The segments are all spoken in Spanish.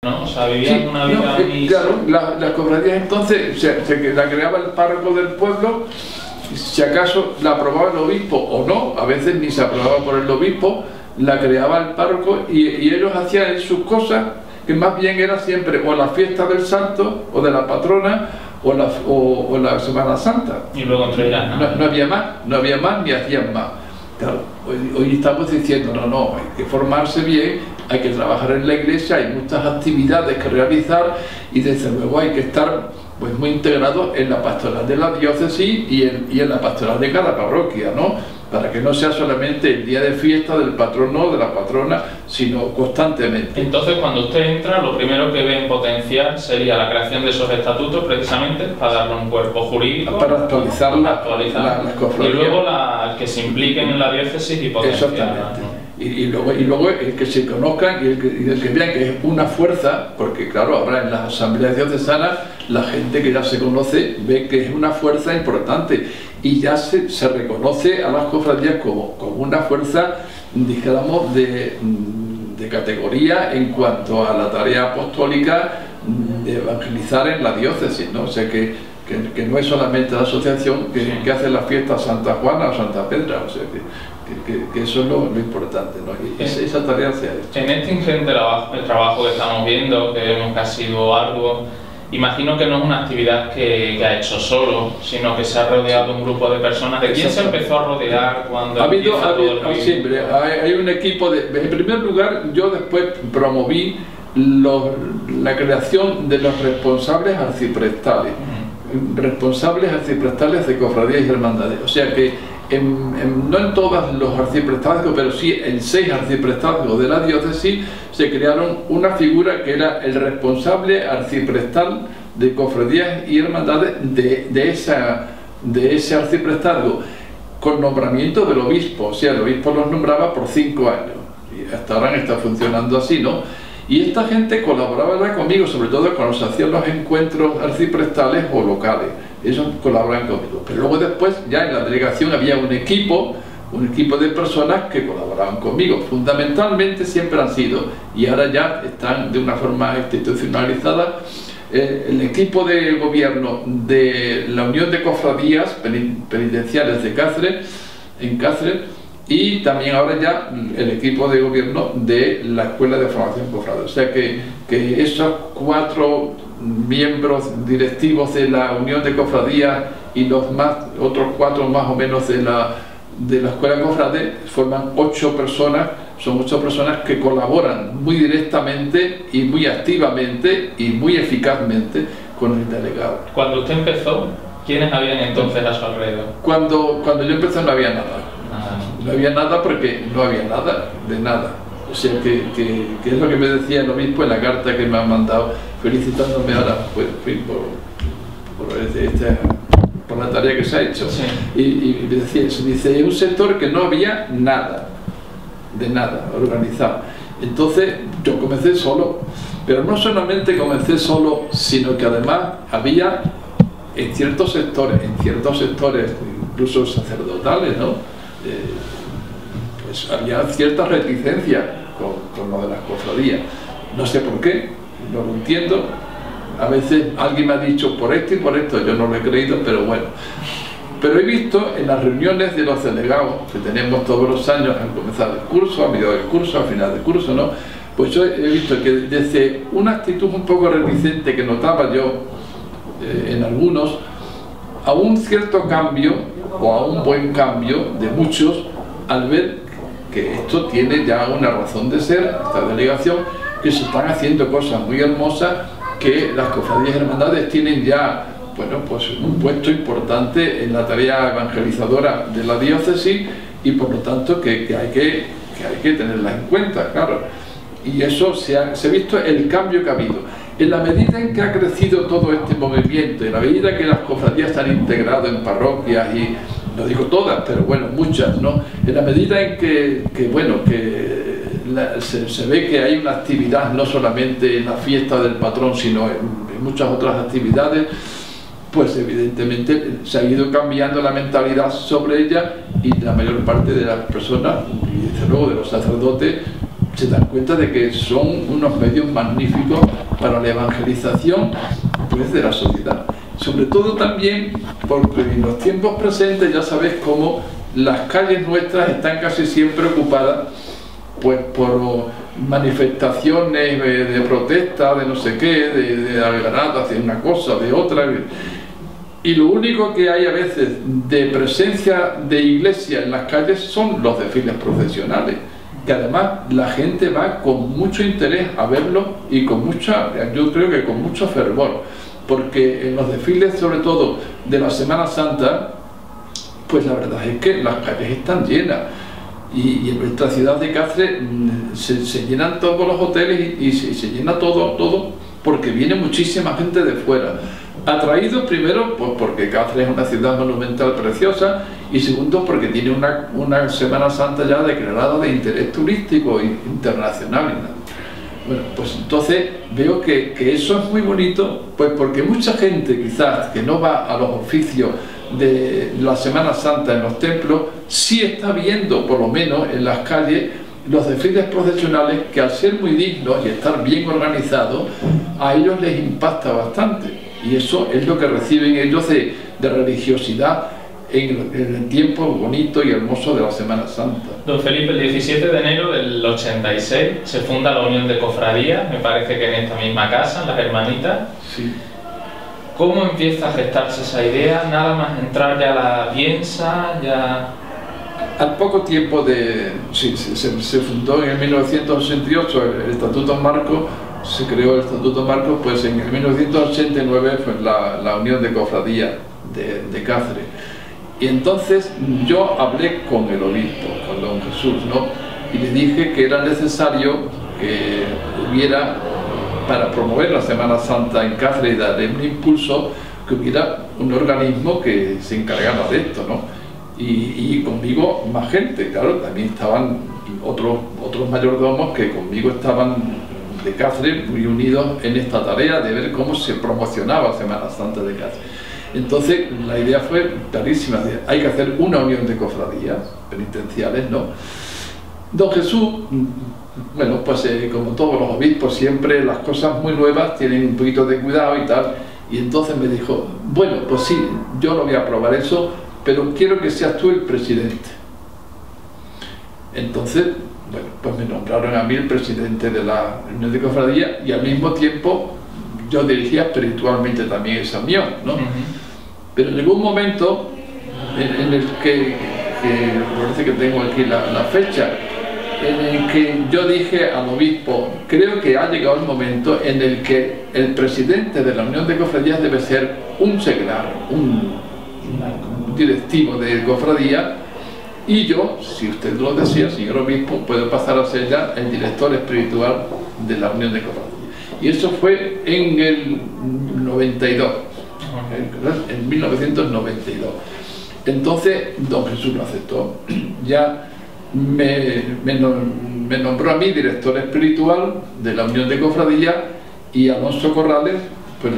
¿no? O sea, vivían una vida muy... Claro, las cofradías entonces la creaba el párroco del pueblo, si acaso la aprobaba el obispo o no, a veces ni se aprobaba por el obispo, la creaba el párroco y ellos hacían sus cosas, que más bien era siempre o la fiesta del santo o de la patrona o la Semana Santa. Y luego entre ellas no había más ni hacían más. Claro, hoy estamos diciendo, no, hay que formarse bien, hay que trabajar en la iglesia, hay muchas actividades que realizar y desde luego hay que estar pues muy integrados en la pastoral de la diócesis y en la pastoral de cada parroquia, ¿no? Para que no sea solamente el día de fiesta del patrono o de la patrona, sino constantemente. Entonces, cuando usted entra, lo primero que ve en potencial sería la creación de esos estatutos, precisamente, para darle un cuerpo jurídico, para actualizar las cofradías. Y luego que se impliquen en la diócesis y potenciar. Exactamente. Y luego el que se conozcan y el que vean que es una fuerza, porque claro, ahora en las asambleas diocesanas la gente que ya se conoce ve que es una fuerza importante y ya se reconoce a las cofradías como una fuerza, dijéramos, de categoría en cuanto a la tarea apostólica de evangelizar en la diócesis, ¿no? O sea que no es solamente la asociación que hace la fiesta Santa Juana o Santa Pedra, o sea que eso es lo importante, ¿no? Y esa tarea se ha hecho. En este ingente trabajo que estamos viendo, que vemos que ha sido arduo, imagino que no es una actividad que ha hecho solo, sino que se ha rodeado un grupo de personas. ¿De quién se empezó a rodear cuando siempre hay un equipo en primer lugar, yo después promoví la creación de los responsables arciprestales. Responsables arciprestales de cofradías y hermandades, o sea que no en todos los arciprestazgos, pero sí en 6 arciprestazgos de la diócesis se crearon una figura que era el responsable arciprestal de cofradías y hermandades de ese arciprestazgo, con nombramiento del obispo, o sea, el obispo los nombraba por 5 años y hasta ahora está funcionando así, ¿no? Y esta gente colaboraba conmigo, sobre todo cuando se hacían los encuentros arciprestales o locales. Ellos colaboraban conmigo. Pero luego después, ya en la delegación había un equipo de personas que colaboraban conmigo. Fundamentalmente siempre han sido, y ahora ya están de una forma institucionalizada, el equipo de gobierno de la Unión de Cofradías Penitenciales de Cáceres, en Cáceres, y también ahora ya el equipo de gobierno de la Escuela de Formación Cofrade. O sea que esos 4 miembros directivos de la Unión de Cofradías y otros 4 más o menos de la Escuela Cofrade forman 8 personas, son 8 personas que colaboran muy directamente y muy activamente y muy eficazmente con el delegado. Cuando usted empezó, ¿quiénes habían entonces a su alrededor? Cuando yo empecé no había nada. No había nada porque no había nada, de nada. O sea que es lo que me decía el obispo en la carta que me ha mandado felicitándome ahora por la tarea que se ha hecho. Sí. Y me decía eso, dice, es un sector que no había nada, de nada, organizado. Entonces yo comencé solo, pero no solamente comencé solo, sino que además había en ciertos sectores, incluso sacerdotales, ¿no? Pues había cierta reticencia con lo de las cofradías. No sé por qué, no lo entiendo. A veces alguien me ha dicho por esto y por esto, yo no lo he creído, pero bueno. Pero he visto en las reuniones de los delegados, que tenemos todos los años al comenzar el curso, a mediados del curso, al final del curso, ¿no? Pues yo he visto que desde una actitud un poco reticente que notaba yo en algunos, a un cierto cambio o a un buen cambio de muchos al ver que esto tiene ya una razón de ser, esta delegación, que se están haciendo cosas muy hermosas, que las cofradías y hermandades tienen ya, bueno, pues un puesto importante en la tarea evangelizadora de la diócesis y por lo tanto que hay que tenerlas en cuenta, claro. Y eso se ha visto el cambio que ha habido. En la medida en que ha crecido todo este movimiento, en la medida que las cofradías se han integrado en parroquias y, no digo todas, pero bueno, muchas, ¿no? En la medida en que se ve que hay una actividad no solamente en la fiesta del patrón, sino en muchas otras actividades, pues evidentemente se ha ido cambiando la mentalidad sobre ella y la mayor parte de las personas, y desde luego de los sacerdotes, se dan cuenta de que son unos medios magníficos para la evangelización, pues, de la sociedad. Sobre todo también porque en los tiempos presentes ya sabes cómo las calles nuestras están casi siempre ocupadas, pues, por manifestaciones de protesta, de no sé qué, de algaradas, de una cosa, de otra. Y lo único que hay a veces de presencia de iglesia en las calles son los desfiles procesionales, que además la gente va con mucho interés a verlo y con mucha, yo creo que con mucho fervor, porque en los desfiles, sobre todo de la Semana Santa, pues la verdad es que las calles están llenas. Y en nuestra ciudad de Cáceres se llenan todos los hoteles y se llena todo porque viene muchísima gente de fuera. Atraídos primero pues porque Cáceres es una ciudad monumental preciosa, y segundo porque tiene una Semana Santa ya declarada de interés turístico internacional. Bueno, pues entonces veo que eso es muy bonito, pues porque mucha gente quizás que no va a los oficios de la Semana Santa en los templos, sí está viendo por lo menos en las calles los desfiles procesionales, que al ser muy dignos y estar bien organizados, a ellos les impacta bastante, y eso es lo que reciben ellos de religiosidad en el tiempo bonito y hermoso de la Semana Santa. Don Felipe, el 17 de enero del 86 se funda la Unión de Cofradías, me parece que en esta misma casa, en Las Hermanitas. Sí. ¿Cómo empieza a gestarse esa idea? Nada más entrar ya la piensa, ya... Al poco tiempo de... Sí, se fundó en el 1988 el Estatuto Marco, se creó el Estatuto Marco, pues en el 1989 fue la Unión de Cofradías de Cáceres. Y entonces yo hablé con el obispo, con don Jesús, ¿no? Y le dije que era necesario que hubiera, para promover la Semana Santa en Cáceres y darle un impulso, que hubiera un organismo que se encargara de esto, ¿no? Y conmigo más gente, claro, también estaban otros mayordomos que conmigo estaban de Cáceres muy unidos en esta tarea de ver cómo se promocionaba la Semana Santa de Cáceres. Entonces la idea fue clarísima, hay que hacer una unión de cofradías penitenciales, ¿no? Don Jesús, bueno, pues como todos los obispos, siempre las cosas muy nuevas tienen un poquito de cuidado y tal, y entonces me dijo, bueno, pues sí, yo lo voy a probar eso, pero quiero que seas tú el presidente. Entonces, bueno, pues me nombraron a mí el presidente de la Unión de Cofradías, y al mismo tiempo yo dirigía espiritualmente también esa unión, ¿no? Pero llegó un momento en el que parece que tengo aquí la fecha, en el que yo dije al obispo, creo que ha llegado el momento en el que el presidente de la Unión de Cofradías debe ser un seglar, un directivo de cofradía, y yo, si usted lo desea, señor obispo, puedo pasar a ser ya el director espiritual de la Unión de Cofradías. Y eso fue en el 92, en 1992. Entonces don Jesús lo aceptó, ya me nombró a mí director espiritual de la Unión de Cofradías, y Alonso Corrales pues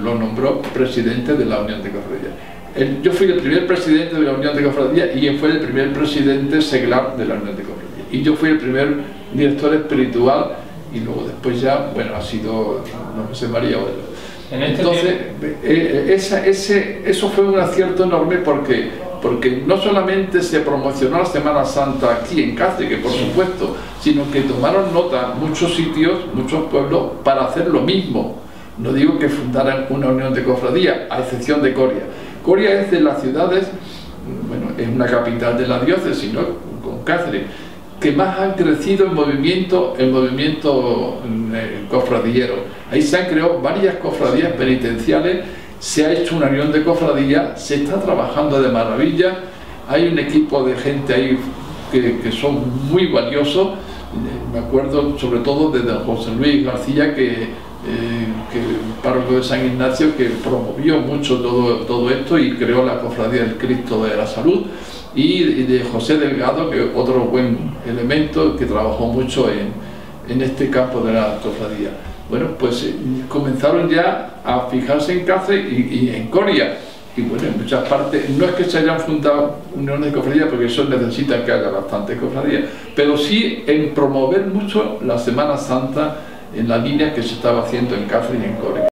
lo nombró presidente de la Unión de Cofradías. Yo fui el primer presidente de la Unión de Cofradías, y él fue el primer presidente seglar de la Unión de Cofradías, y yo fui el primer director espiritual, y luego después ya, bueno, ha sido José María Oelo. Entonces, eso fue un acierto enorme porque no solamente se promocionó la Semana Santa aquí en Cáceres, que por supuesto, sino que tomaron nota muchos sitios, muchos pueblos, para hacer lo mismo. No digo que fundaran una unión de cofradías, a excepción de Coria. Coria es de las ciudades, bueno, es una capital de la diócesis, ¿no?, con Cáceres, que más han crecido el movimiento cofradillero. Ahí se han creado varias cofradías penitenciales, se ha hecho una unión de cofradías, se está trabajando de maravilla, hay un equipo de gente ahí que son muy valiosos. Me acuerdo sobre todo de don José Luis García, que párroco de San Ignacio, que promovió mucho todo esto y creó la Cofradía del Cristo de la Salud, y de José Delgado, que otro buen elemento que trabajó mucho en este campo de la cofradía. Bueno, pues comenzaron ya a fijarse en Cáceres y en Coria, y bueno, en muchas partes, no es que se hayan fundado uniones de cofradías, porque eso necesita que haya bastantes cofradías, pero sí en promover mucho la Semana Santa en la línea que se estaba haciendo en Cáceres y en Coria.